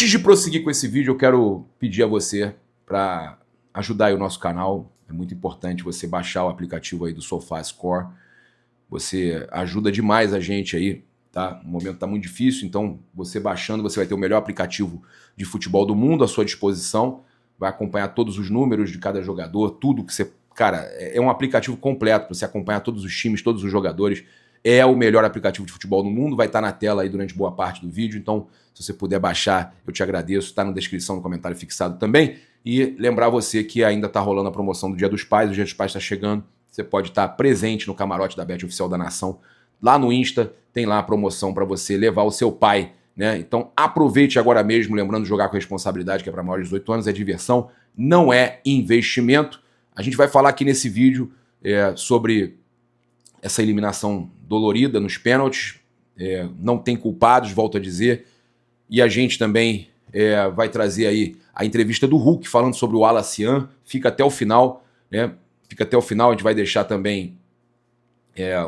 Antes de prosseguir com esse vídeo, eu quero pedir a você para ajudar aí o nosso canal. É muito importante você baixar o aplicativo aí do SofaScore. Você ajuda demais a gente aí, tá? O momento tá muito difícil, então você baixando, você vai ter o melhor aplicativo de futebol do mundo à sua disposição. Vai acompanhar todos os números de cada jogador, tudo que você... Cara, é um aplicativo completo para você acompanhar todos os times, todos os jogadores. É o melhor aplicativo de futebol do mundo, vai estar na tela aí durante boa parte do vídeo, então se você puder baixar, eu te agradeço, está na descrição, no comentário fixado também. E lembrar você que ainda está rolando a promoção do Dia dos Pais, o Dia dos Pais está chegando, você pode estar presente no camarote da Bet Oficial da Nação, lá no Insta, tem lá a promoção para você levar o seu pai, né? Então aproveite agora mesmo, lembrando de jogar com responsabilidade, que é para maiores de 18 anos, é diversão, não é investimento. A gente vai falar aqui nesse vídeo sobre essa eliminação dolorida nos pênaltis, não tem culpados, volto a dizer, e a gente também vai trazer aí a entrevista do Hulk falando sobre o Alacian, fica até o final, né? Fica até o final, a gente vai deixar também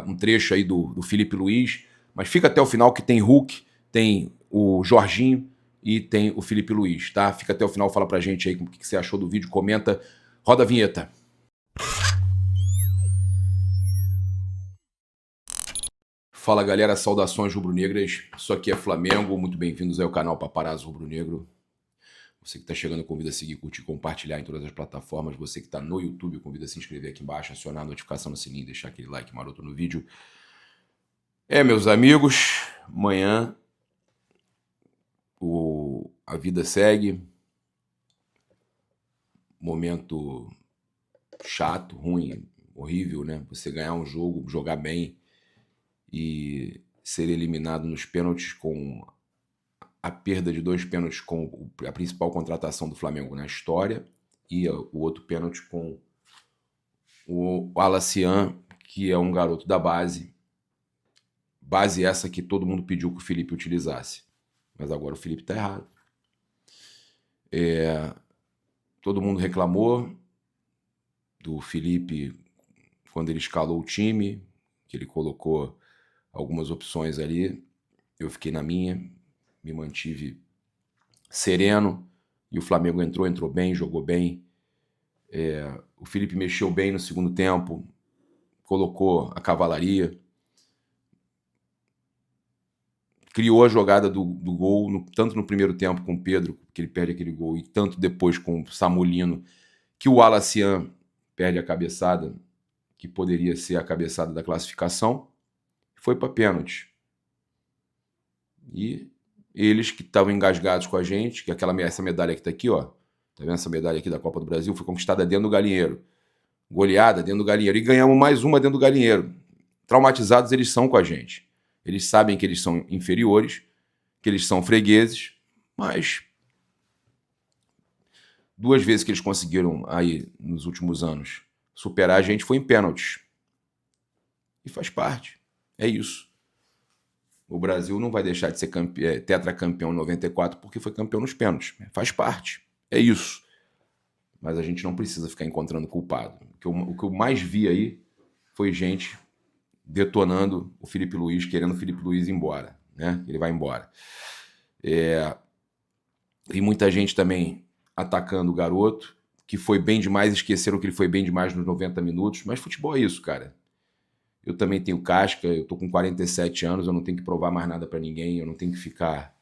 um trecho aí do Felipe Luiz, mas fica até o final que tem Hulk, tem o Jorginho e tem o Felipe Luiz, tá? Fica até o final, fala pra gente aí o que você achou do vídeo, comenta, roda a vinheta. Fala galera, saudações rubro-negras, isso aqui é Flamengo, muito bem-vindos ao canal Paparazzo Rubro-Negro. Você que está chegando, convido a seguir, curtir, compartilhar em todas as plataformas. Você que está no YouTube, convido a se inscrever aqui embaixo, acionar a notificação no sininho, deixar aquele like maroto no vídeo. Meus amigos, amanhã a vida segue. Momento chato, ruim, horrível, né? Você ganhar um jogo, jogar bem e ser eliminado nos pênaltis com a perda de 2 pênaltis com a principal contratação do Flamengo na história e o outro pênalti com o Alacian, que é um garoto da base essa que todo mundo pediu que o Felipe utilizasse. Mas agora o Felipe tá errado. Todo mundo reclamou do Felipe quando ele escalou o time, que ele colocou algumas opções ali. Eu fiquei na minha, me mantive sereno, e o Flamengo entrou bem, jogou bem. O Felipe mexeu bem no segundo tempo, colocou a cavalaria, criou a jogada do gol, tanto no primeiro tempo com o Pedro, que ele perde aquele gol, e tanto depois com o Samulino, que o Alacian perde a cabeçada, que poderia ser a cabeçada da classificação, foi para pênalti. E eles que estavam engasgados com a gente, que essa medalha que está aqui, ó, tá vendo essa medalha aqui da Copa do Brasil? Foi conquistada dentro do galinheiro. Goleada dentro do galinheiro. E ganhamos mais uma dentro do galinheiro. Traumatizados eles são com a gente. Eles sabem que eles são inferiores, que eles são fregueses, mas 2 vezes que eles conseguiram aí nos últimos anos superar a gente foi em pênaltis. E faz parte. É isso. O Brasil não vai deixar de ser tetracampeão em 94 porque foi campeão nos pênaltis. Faz parte. É isso. Mas a gente não precisa ficar encontrando culpado. O que eu mais vi aí foi gente detonando o Felipe Luiz, querendo o Felipe Luiz ir embora, né? Ele vai embora. E muita gente também atacando o garoto, que foi bem demais, esqueceram que ele foi bem demais nos 90 minutos, mas futebol é isso, cara. Eu também tenho casca, eu tô com 47 anos, eu não tenho que provar mais nada para ninguém, eu não tenho que ficar,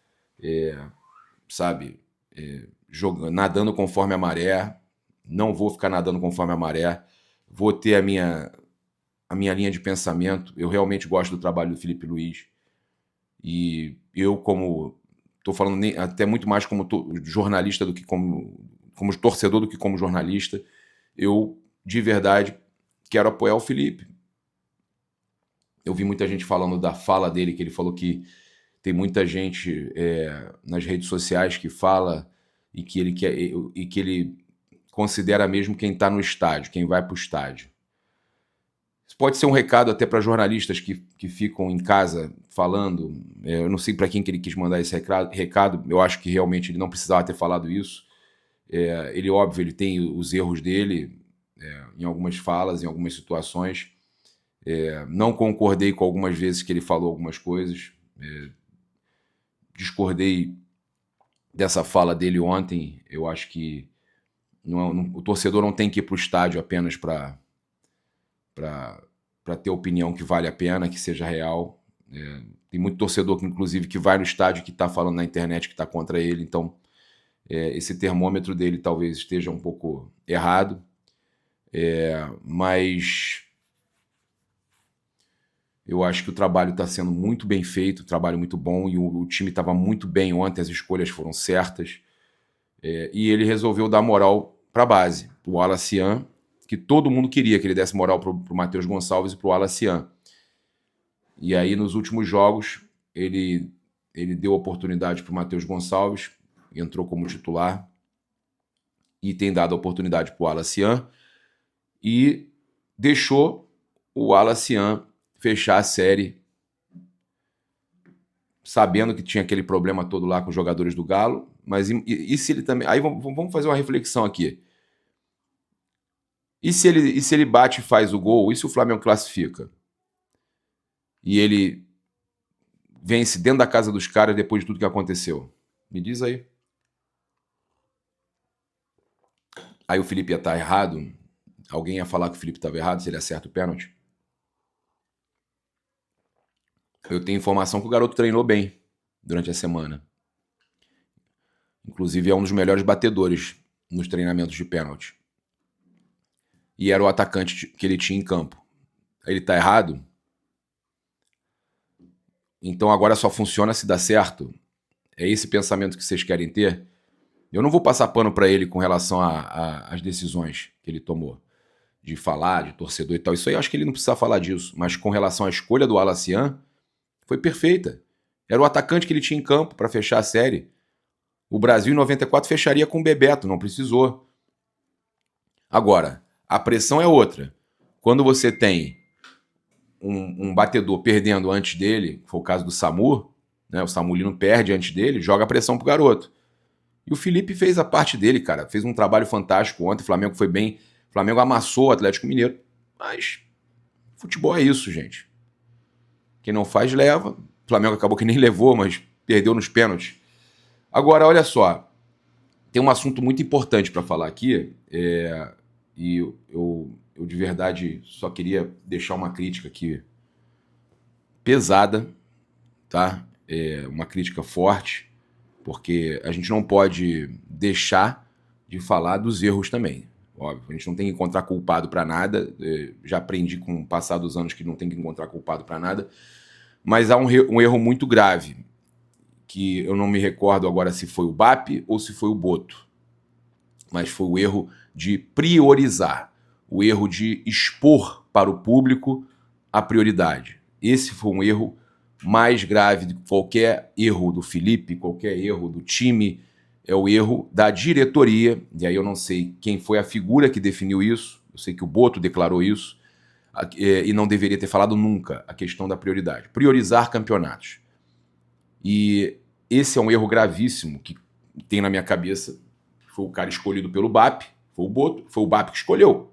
jogando, nadando conforme a maré, não vou ficar nadando conforme a maré, vou ter a minha linha de pensamento. Eu realmente gosto do trabalho do Felipe Luiz, e eu, como estou falando até muito mais como jornalista do que como torcedor do que como jornalista, eu de verdade quero apoiar o Felipe. Eu vi muita gente falando da fala dele, que ele falou que tem muita gente nas redes sociais que fala e que ele considera mesmo quem está no estádio, quem vai para o estádio. Isso pode ser um recado até para jornalistas que ficam em casa falando. Eu não sei para quem que ele quis mandar esse recado. Eu acho que realmente ele não precisava ter falado isso. Ele, óbvio, ele tem os erros dele em algumas falas, em algumas situações. Não concordei com algumas vezes que ele falou algumas coisas. Discordei dessa fala dele ontem. Eu acho que o torcedor não tem que ir para o estádio apenas para ter opinião que vale a pena, que seja real. Tem muito torcedor, que, inclusive, que vai no estádio que está falando na internet que está contra ele. Então, esse termômetro dele talvez esteja um pouco errado. Mas eu acho que o trabalho está sendo muito bem feito, um trabalho muito bom, e o time estava muito bem ontem, as escolhas foram certas. E ele resolveu dar moral para a base, para o Wallace, que todo mundo queria que ele desse moral para o Matheus Gonçalves e para o Wallace. E aí, nos últimos jogos, ele deu oportunidade para o Matheus Gonçalves, entrou como titular, e tem dado oportunidade para o Wallace, e deixou o Wallace fechar a série, sabendo que tinha aquele problema todo lá com os jogadores do Galo. Mas e se ele também... Aí vamos fazer uma reflexão aqui. E se ele bate e faz o gol? E se o Flamengo classifica? E ele vence dentro da casa dos caras depois de tudo que aconteceu? Me diz aí. Aí o Felipe ia estar errado? Alguém ia falar que o Felipe estava errado se ele acerta o pênalti? Eu tenho informação que o garoto treinou bem durante a semana. Inclusive é um dos melhores batedores nos treinamentos de pênalti. E era o atacante que ele tinha em campo. Ele tá errado? Então agora só funciona se dá certo? É esse pensamento que vocês querem ter? Eu não vou passar pano para ele com relação às decisões que ele tomou. De falar, de torcedor e tal. Isso aí eu acho que ele não precisa falar disso. Mas com relação à escolha do Wallace, foi perfeita. Era o atacante que ele tinha em campo para fechar a série. O Brasil em 94 fecharia com o Bebeto, não precisou. Agora, a pressão é outra. Quando você tem um batedor perdendo antes dele, foi o caso do Samu, né? O Samulino perde antes dele, joga a pressão pro garoto. E o Felipe fez a parte dele, cara. Fez um trabalho fantástico ontem, o Flamengo foi bem. O Flamengo amassou o Atlético Mineiro. Mas futebol é isso, gente. Quem não faz, leva. O Flamengo acabou que nem levou, mas perdeu nos pênaltis. Agora, olha só. Tem um assunto muito importante para falar aqui. E eu de verdade só queria deixar uma crítica aqui pesada, tá? Uma crítica forte, porque a gente não pode deixar de falar dos erros também. Óbvio, a gente não tem que encontrar culpado para nada. Já aprendi com o passar dos anos que não tem que encontrar culpado para nada. Mas há um erro muito grave, que eu não me recordo agora se foi o BAP ou se foi o Boto. Mas foi o erro de priorizar, o erro de expor para o público a prioridade. Esse foi um erro mais grave do que qualquer erro do Felipe, qualquer erro do time. É o erro da diretoria, e aí eu não sei quem foi a figura que definiu isso, eu sei que o Boto declarou isso, e não deveria ter falado nunca a questão da prioridade. Priorizar campeonatos. E esse é um erro gravíssimo que tem na minha cabeça. Foi o cara escolhido pelo BAP, foi o Boto, foi o BAP que escolheu.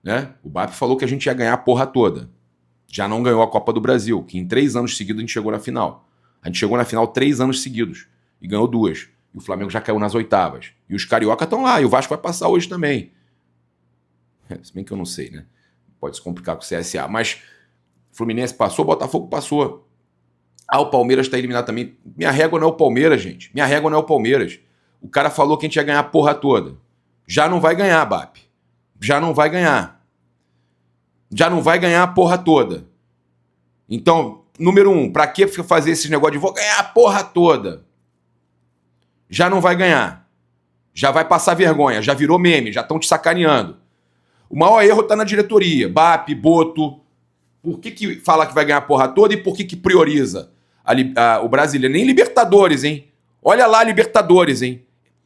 Né? O BAP falou que a gente ia ganhar a porra toda. Já não ganhou a Copa do Brasil, que em 3 anos seguidos a gente chegou na final. A gente chegou na final 3 anos seguidos e ganhou 2. E o Flamengo já caiu nas oitavas. E os carioca estão lá, e o Vasco vai passar hoje também. Se bem que eu não sei, né? Pode se complicar com o CSA. Mas Fluminense passou, Botafogo passou. O Palmeiras está eliminado também. Minha régua não é o Palmeiras, gente. Minha régua não é o Palmeiras. O cara falou que a gente ia ganhar a porra toda. Já não vai ganhar, BAP. Já não vai ganhar. Já não vai ganhar a porra toda. Então, número 1, pra que fazer esse negócio de vou ganhar a porra toda? Já não vai ganhar. Já vai passar vergonha. Já virou meme. Já estão te sacaneando. O maior erro tá na diretoria. BAP, Boto. Por que fala que vai ganhar a porra toda e por que prioriza o brasileiro? Nem Libertadores, hein? Olha lá, Libertadores, hein?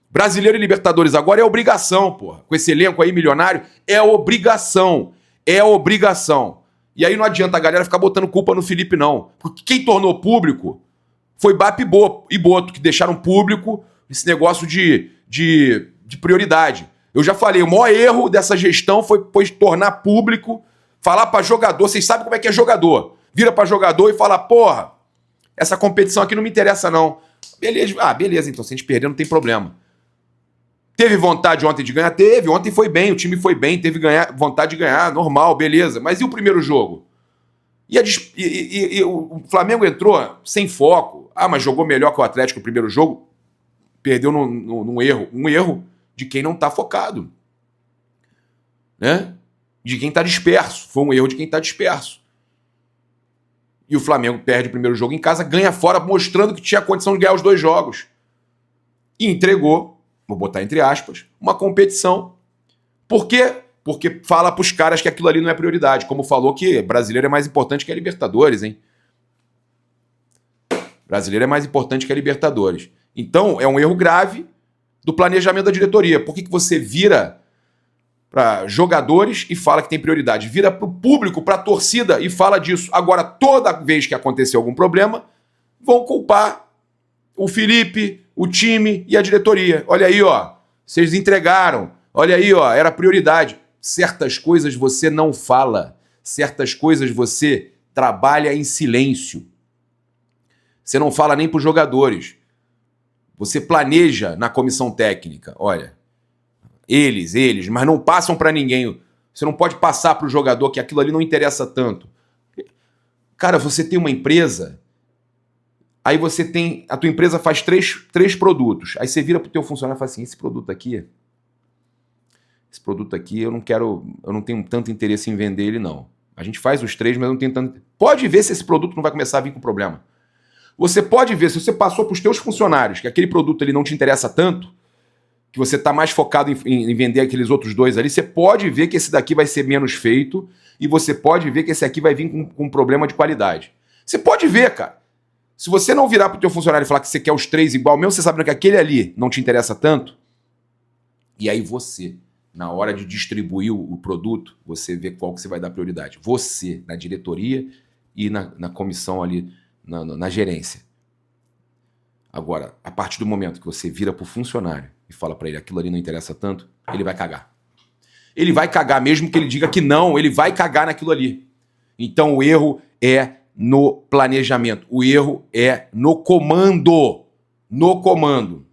Brasileiro e Libertadores agora é obrigação, porra. Com esse elenco aí milionário, é obrigação. É obrigação. E aí não adianta a galera ficar botando culpa no Felipe, não. Porque quem tornou público foi BAP e Boto, que deixaram público esse negócio de prioridade. Eu já falei, o maior erro dessa gestão foi tornar público, falar pra jogador, vocês sabem como é que é jogador. Vira pra jogador e fala, porra, essa competição aqui não me interessa, não. Beleza, então se a gente perder não tem problema. Teve vontade ontem de ganhar? Teve. Ontem foi bem, o time foi bem, teve vontade de ganhar, normal, beleza. Mas e o primeiro jogo? E o Flamengo entrou sem foco. Mas jogou melhor que o Atlético no primeiro jogo. Perdeu num erro. Um erro de quem não está focado. Né? De quem está disperso. Foi um erro de quem está disperso. E o Flamengo perde o primeiro jogo em casa, ganha fora, mostrando que tinha a condição de ganhar os 2 jogos. E entregou, vou botar entre aspas, uma competição. Por quê? Porque fala pros caras que aquilo ali não é prioridade. Como falou que brasileiro é mais importante que a Libertadores, hein? Brasileiro é mais importante que a Libertadores. Então, é um erro grave do planejamento da diretoria. Por que você vira para jogadores e fala que tem prioridade? Vira para o público, para a torcida e fala disso. Agora, toda vez que acontecer algum problema, vão culpar o Felipe, o time e a diretoria. Olha aí, ó, vocês entregaram. Olha aí, ó, era prioridade. Certas coisas você não fala. Certas coisas você trabalha em silêncio. Você não fala nem para os jogadores. Você planeja na comissão técnica. Olha, eles, mas não passam para ninguém. Você não pode passar para o jogador que aquilo ali não interessa tanto. Cara, você tem uma empresa, aí você tem, a tua empresa faz três produtos. Aí você vira pro teu funcionário e fala assim, esse produto aqui eu não tenho tanto interesse em vender ele não. A gente faz os 3, mas eu não tenho tanto... Pode ver se esse produto não vai começar a vir com problema. Você pode ver, se você passou para os teus funcionários que aquele produto ele não te interessa tanto, que você está mais focado em vender aqueles outros 2 ali, você pode ver que esse daqui vai ser menos feito e você pode ver que esse aqui vai vir com problema de qualidade. Você pode ver, cara. Se você não virar para o teu funcionário e falar que você quer os 3 igual, mesmo você sabendo que aquele ali não te interessa tanto, e aí você, na hora de distribuir o produto, você vê qual que você vai dar prioridade. Você, na diretoria e na comissão ali, na gerência. Agora, a partir do momento que você vira pro funcionário e fala para ele aquilo ali não interessa tanto, ele vai cagar. Ele vai cagar, mesmo que ele diga que não, ele vai cagar naquilo ali. Então o erro é no planejamento. O erro é no comando. No comando.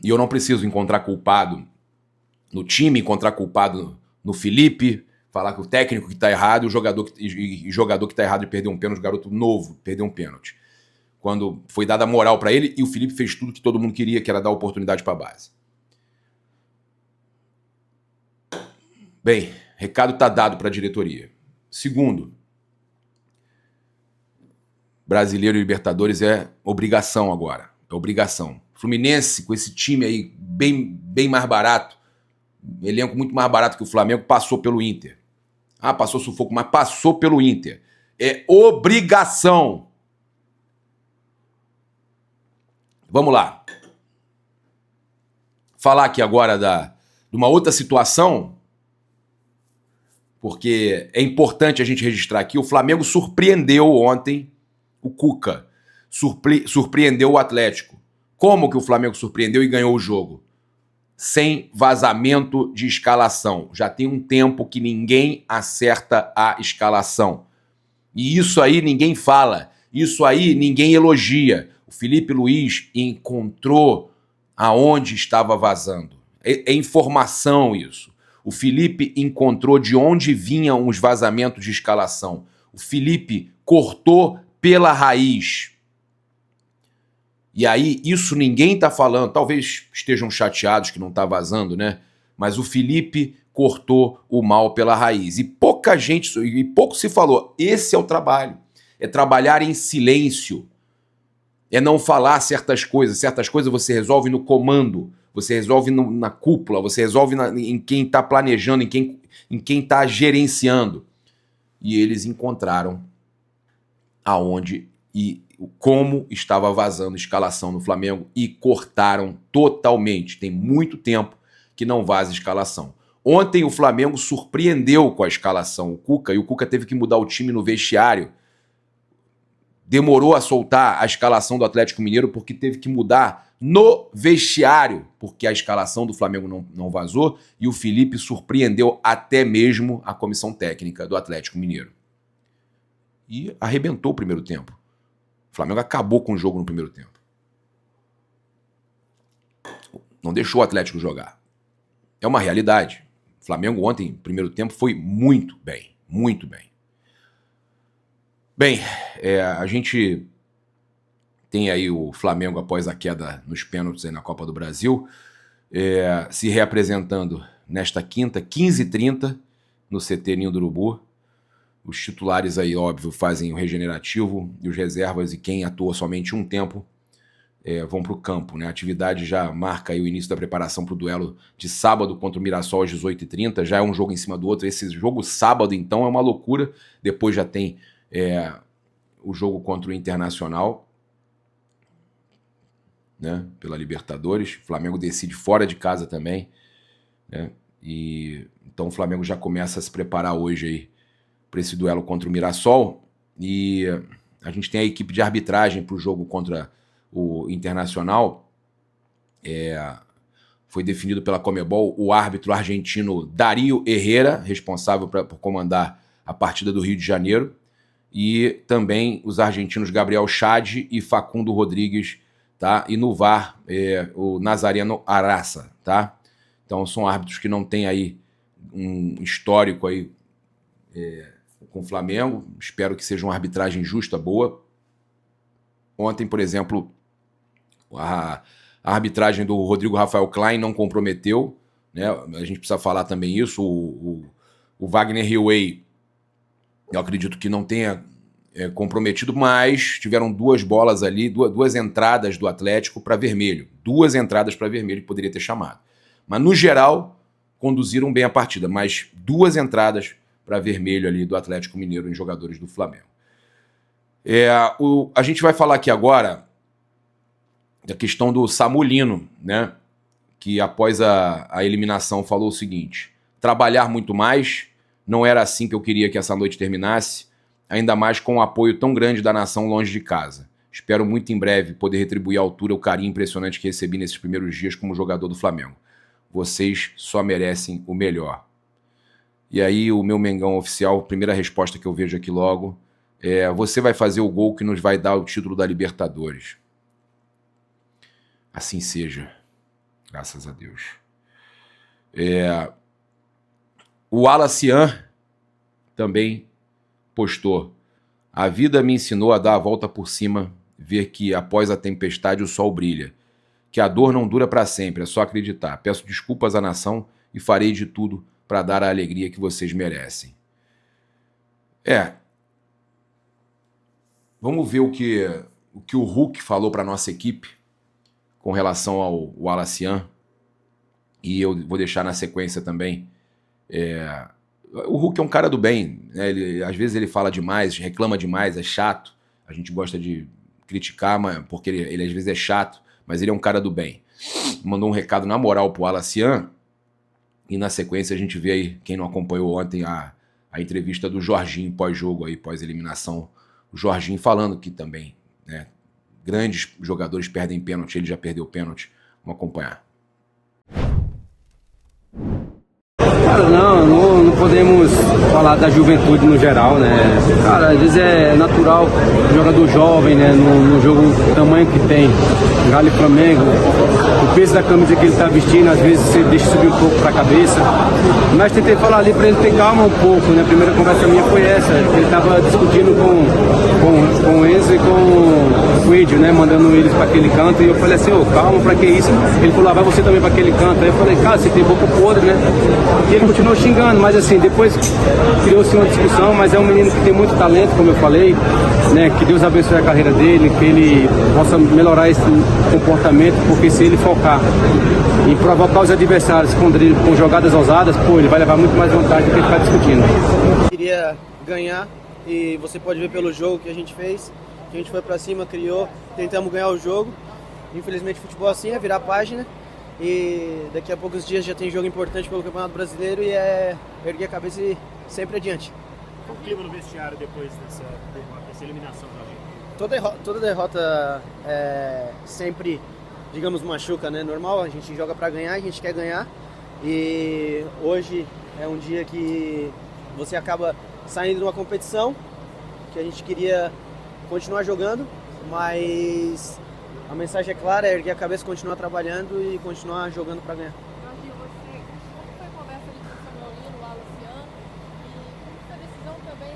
E eu não preciso encontrar culpado no time, encontrar culpado no Felipe, falar que o técnico que está errado, o jogador que está errado de perder um pênalti, o garoto novo perdeu um pênalti. Quando foi dada moral para ele e o Felipe fez tudo que todo mundo queria, que era dar oportunidade para a base. Bem, recado está dado para a diretoria. Segundo, Brasileiro e Libertadores é obrigação agora. É obrigação. Fluminense, com esse time aí bem mais barato, elenco muito mais barato que o Flamengo, passou pelo Inter. Passou sufoco, mas passou pelo Inter. É obrigação. Vamos lá. Falar aqui agora de uma outra situação, porque é importante a gente registrar aqui. O Flamengo surpreendeu ontem o Cuca. Surpreendeu o Atlético. Como que o Flamengo surpreendeu e ganhou o jogo? Sem vazamento de escalação. Já tem um tempo que ninguém acerta a escalação. E isso aí ninguém fala. Isso aí ninguém elogia. O Felipe Luiz encontrou aonde estava vazando. É informação isso. O Felipe encontrou de onde vinham os vazamentos de escalação. O Felipe cortou pela raiz. E aí, isso ninguém tá falando, talvez estejam chateados que não tá vazando, né? Mas o Felipe cortou o mal pela raiz. E pouca gente, e pouco se falou. Esse é o trabalho. É trabalhar em silêncio. É não falar certas coisas. Certas coisas você resolve no comando. Você resolve na cúpula. Você resolve em quem tá planejando, em quem tá gerenciando. E eles encontraram aonde e como estava vazando escalação no Flamengo e cortaram totalmente. Tem muito tempo que não vaza escalação. Ontem o Flamengo surpreendeu com a escalação o Cuca, e o Cuca teve que mudar o time no vestiário. Demorou a soltar a escalação do Atlético Mineiro porque teve que mudar no vestiário, porque a escalação do Flamengo não vazou, e o Felipe surpreendeu até mesmo a comissão técnica do Atlético Mineiro. e arrebentou o primeiro tempo. O Flamengo acabou com o jogo no primeiro tempo. Não deixou o Atlético jogar. É uma realidade. O Flamengo ontem, no primeiro tempo, foi muito bem. Muito bem. Bem, a gente tem aí o Flamengo após a queda nos pênaltis aí na Copa do Brasil, se reapresentando nesta quinta, 15h30, no CT Ninho do Urubu. Os titulares aí, óbvio, fazem o regenerativo e os reservas e quem atua somente um tempo vão para o campo, né? A atividade já marca aí o início da preparação para o duelo de sábado contra o Mirassol às 18h30. Já é um jogo em cima do outro. Esse jogo sábado, então, é uma loucura. Depois já tem o jogo contra o Internacional, né? Pela Libertadores. O Flamengo decide fora de casa também, né? E então o Flamengo já começa a se preparar hoje aí para esse duelo contra o Mirassol, e a gente tem a equipe de arbitragem para o jogo contra o Internacional. Foi definido pela Conmebol o árbitro argentino Darío Herrera, responsável por comandar a partida do Rio de Janeiro, e também os argentinos Gabriel Chade e Facundo Rodrigues, tá? E no VAR o Nazareno Araça, tá? Então são árbitros que não têm aí um histórico aí com o Flamengo. Espero que seja uma arbitragem justa, boa. Ontem, por exemplo, a arbitragem do Rodrigo Rafael Klein não comprometeu, né? A gente precisa falar também isso. O Wagner Hillway, eu acredito que não tenha comprometido, mas tiveram duas bolas ali, duas entradas do Atlético para vermelho. Duas entradas para vermelho que poderia ter chamado. Mas, no geral, conduziram bem a partida, mas duas entradas para vermelho ali do Atlético Mineiro em jogadores do Flamengo. A gente vai falar aqui agora da questão do Samu Lino, né? Que após a eliminação falou o seguinte: trabalhar muito mais, não era assim que eu queria que essa noite terminasse, ainda mais com o apoio tão grande da nação longe de casa. Espero muito em breve poder retribuir à altura o carinho impressionante que recebi nesses primeiros dias como jogador do Flamengo. Vocês só merecem o melhor. E aí o meu Mengão oficial, primeira resposta que eu vejo aqui logo, você vai fazer o gol que nos vai dar o título da Libertadores. Assim seja. Graças a Deus. O Alacian também postou: a vida me ensinou a dar a volta por cima, ver que após a tempestade o sol brilha, que a dor não dura para sempre, é só acreditar. Peço desculpas à nação e farei de tudo para dar a alegria que vocês merecem. Vamos ver o que o Hulk falou para nossa equipe com relação ao Alacian, e eu vou deixar na sequência também. O Hulk é um cara do bem, né? Às vezes ele fala demais, reclama demais, é chato. A gente gosta de criticar, porque ele às vezes é chato, mas ele é um cara do bem. Mandou um recado na moral pro Alacian, e na sequência a gente vê aí, quem não acompanhou ontem, a entrevista do Jorginho pós-jogo, aí, pós-eliminação. O Jorginho falando que também, né, grandes jogadores perdem pênalti, ele já perdeu pênalti. Vamos acompanhar. Cara, não podemos falar da juventude no geral, né? Cara, às vezes é natural o jogador jovem, né? No jogo, o tamanho que tem, Galo e Flamengo, o peso da camisa que ele tá vestindo, às vezes você deixa subir um pouco pra cabeça. Mas tentei falar ali pra ele ter calma um pouco, né? A primeira conversa minha foi essa, ele tava discutindo com o Enzo e com o Edio, né? Mandando eles pra aquele canto, e eu falei assim: ô, calma, pra que isso? Ele falou: vai você também pra aquele canto. Aí eu falei: cara, você tem boca podre, né? E ele continuou xingando, mas assim, depois criou-se uma discussão, mas é um menino que tem muito talento, como eu falei, né? Que Deus abençoe a carreira dele, que ele possa melhorar esse comportamento, porque se ele focar em provocar os adversários com jogadas ousadas, pô, ele vai levar muito mais vantagem do que ficar discutindo. Queria ganhar, e você pode ver pelo jogo que a gente fez, que a gente foi pra cima, criou, tentamos ganhar o jogo. Infelizmente futebol assim é virar página, e daqui a poucos dias já tem jogo importante pelo Campeonato Brasileiro, e é erguer a cabeça e sempre adiante. Qual o clima no vestiário depois dessa eliminação da gente? Toda derrota sempre, digamos, machuca, né? Normal, a gente joga pra ganhar, a gente quer ganhar, e hoje é um dia que você acaba saindo de uma competição que a gente queria continuar jogando, mas a mensagem é clara, é erguer a cabeça, continuar trabalhando e continuar jogando para ganhar. Jorginho, como foi a conversa ali com o Samuel, o Wallace e como foi a decisão também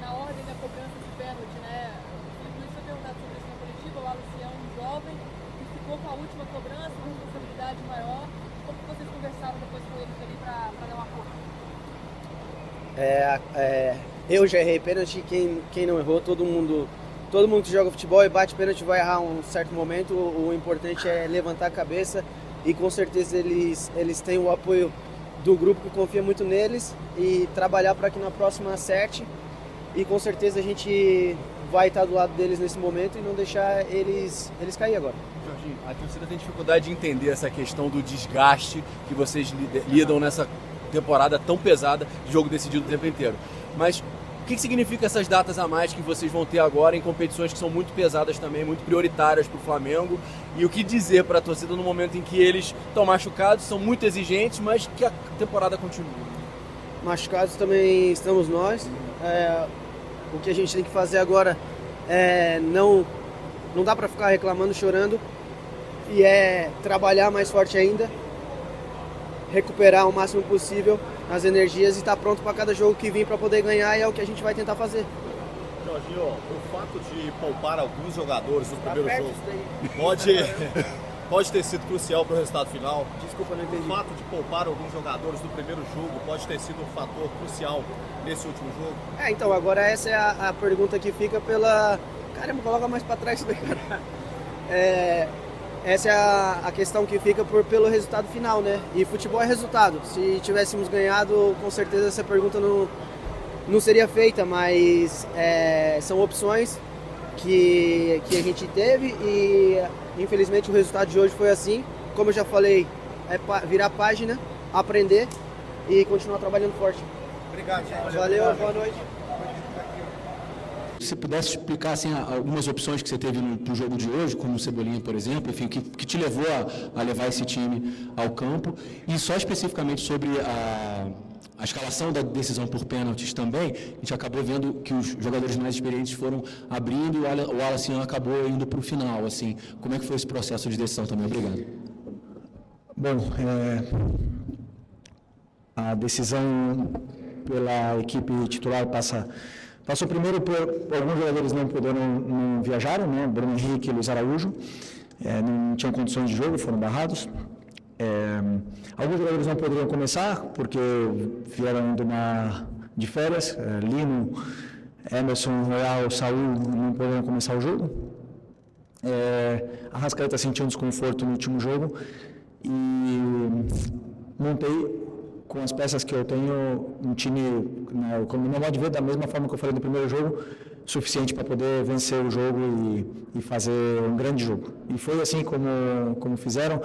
na ordem da cobrança de pênalti, né? O Felipe Luiz foi perguntado sobre isso na coletiva, o Wallace é um jovem que ficou com a última cobrança, uma responsabilidade maior. Como que vocês conversaram depois com eles ali para dar uma força? Eu já errei pênalti, quem não errou, todo mundo que joga futebol e bate pênalti vai errar um certo momento. O importante é levantar a cabeça e com certeza eles têm o apoio do grupo que confia muito neles e trabalhar para que na próxima acerte, e com certeza a gente vai estar do lado deles nesse momento e não deixar eles cair agora. Jorginho, a torcida tem dificuldade de entender essa questão do desgaste que vocês lidam nessa temporada tão pesada de jogo decidido o tempo inteiro. Mas o que significa essas datas a mais que vocês vão ter agora em competições que são muito pesadas também, muito prioritárias para o Flamengo? E o que dizer para a torcida no momento em que eles estão machucados, são muito exigentes, mas que a temporada continua? Machucados também estamos nós. O que a gente tem que fazer agora não dá para ficar reclamando, chorando, e trabalhar mais forte ainda, recuperar o máximo possível as energias e estar pronto para cada jogo que vir para poder ganhar, e é o que a gente vai tentar fazer. Jorginho, o fato de poupar alguns jogadores no primeiro jogo pode ter sido crucial para o resultado final? Desculpa, não entendi. O fato de poupar alguns jogadores no primeiro jogo pode ter sido um fator crucial nesse último jogo? Então, agora essa é a pergunta que fica pela... Caramba, coloca mais para trás isso daí, cara. Essa é a questão que fica pelo resultado final, né? E futebol é resultado. Se tivéssemos ganhado, com certeza essa pergunta não seria feita, mas são opções que a gente teve e infelizmente o resultado de hoje foi assim. Como eu já falei, virar página, aprender e continuar trabalhando forte. Obrigado, gente. Valeu, boa noite. Se você pudesse explicar assim, algumas opções que você teve no jogo de hoje, como o Cebolinha, por exemplo, enfim, que te levou a levar esse time ao campo, e só especificamente sobre a escalação da decisão por pênaltis também, a gente acabou vendo que os jogadores mais experientes foram abrindo e o Wallace acabou indo para o final. Assim, como é que foi esse processo de decisão também? Obrigado. Bom, a decisão pela equipe titular passou primeiro por alguns jogadores não viajaram, né? Bruno Henrique e Luiz Araújo, não tinham condições de jogo, foram barrados. Alguns jogadores não poderiam começar porque vieram de férias. Lino, Emerson, Royal, Saúl não poderiam começar o jogo. Arrascaeta sentiu um desconforto no último jogo e montei com as peças que eu tenho um time, como não pode ver, da mesma forma que eu falei no primeiro jogo, suficiente para poder vencer o jogo e fazer um grande jogo. E foi assim como fizeram.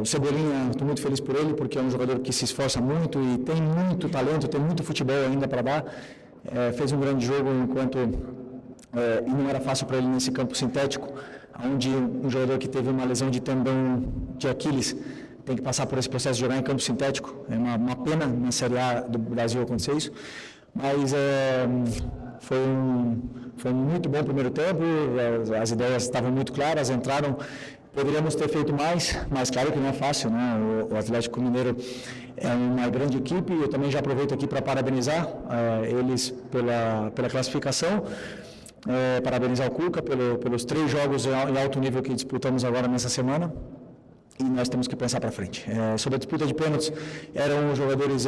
O Cebolinha, estou muito feliz por ele, porque é um jogador que se esforça muito e tem muito talento, tem muito futebol ainda para dar. Fez um grande jogo e não era fácil para ele nesse campo sintético, onde um jogador que teve uma lesão de tendão de Aquiles tem que passar por esse processo de jogar em campo sintético. É uma pena na Série A do Brasil acontecer isso, mas foi um muito bom primeiro tempo, as ideias estavam muito claras, entraram. Poderíamos ter feito mais, mas claro que não é fácil, né? O Atlético Mineiro é uma grande equipe, eu também já aproveito aqui para parabenizar eles pela classificação, parabenizar o Cuca pelos 3 jogos em alto nível que disputamos agora nessa semana. E nós temos que pensar para frente. Sobre a disputa de pênaltis, eram os jogadores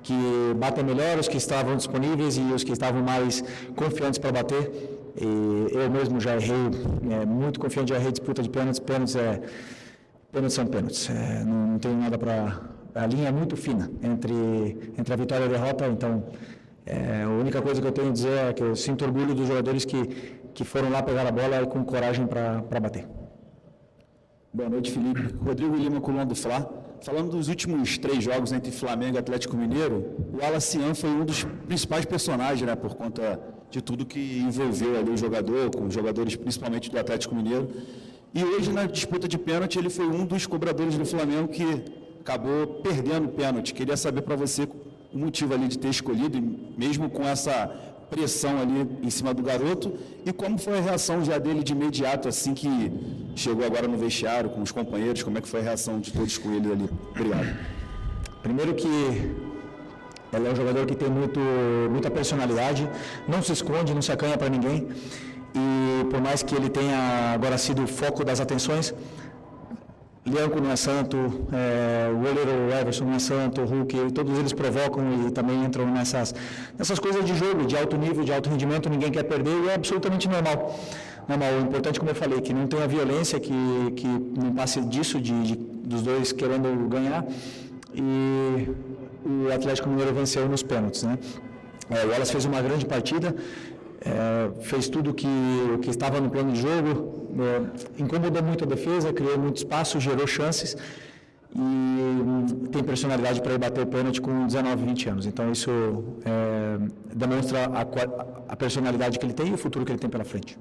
que batem melhor, os que estavam disponíveis e os que estavam mais confiantes para bater. E eu mesmo já errei, muito confiante, já errei disputa de pênaltis. Pênaltis são pênaltis. Não tenho nada para... A linha é muito fina entre a vitória e a derrota, então a única coisa que eu tenho a dizer é que eu sinto orgulho dos jogadores que foram lá pegar a bola e com coragem para bater. Boa noite, Felipe. Rodrigo Lima, coluna do Fla. Falando dos últimos 3 jogos entre Flamengo e Atlético Mineiro, o Wallace foi um dos principais personagens, né, por conta de tudo que envolveu ali o jogador, com os jogadores principalmente do Atlético Mineiro. E hoje, na disputa de pênalti, ele foi um dos cobradores do Flamengo que acabou perdendo o pênalti. Queria saber para você o motivo ali de ter escolhido, mesmo com essa pressão ali em cima do garoto e como foi a reação já dele de imediato, assim que chegou agora no vestiário com os companheiros, como é que foi a reação de todos com ele ali? Obrigado. Primeiro que ele é um jogador que tem muita personalidade, não se esconde, não se acanha para ninguém e por mais que ele tenha agora sido o foco das atenções, Lianco não é santo, o goleiro Everson não é santo, o Hulk, todos eles provocam e também entram nessas coisas de jogo, de alto nível, de alto rendimento, ninguém quer perder e é absolutamente normal. O importante, como eu falei, que não tenha violência, que não passe disso, dos dois querendo ganhar e o Atlético Mineiro venceu nos pênaltis, né? O Wallace fez uma grande partida, fez tudo que estava no plano de jogo, incomodou muito a defesa, criou muito espaço, gerou chances e tem personalidade para ir bater o pênalti com 19, 20 anos. Então isso demonstra a personalidade que ele tem e o futuro que ele tem pela frente.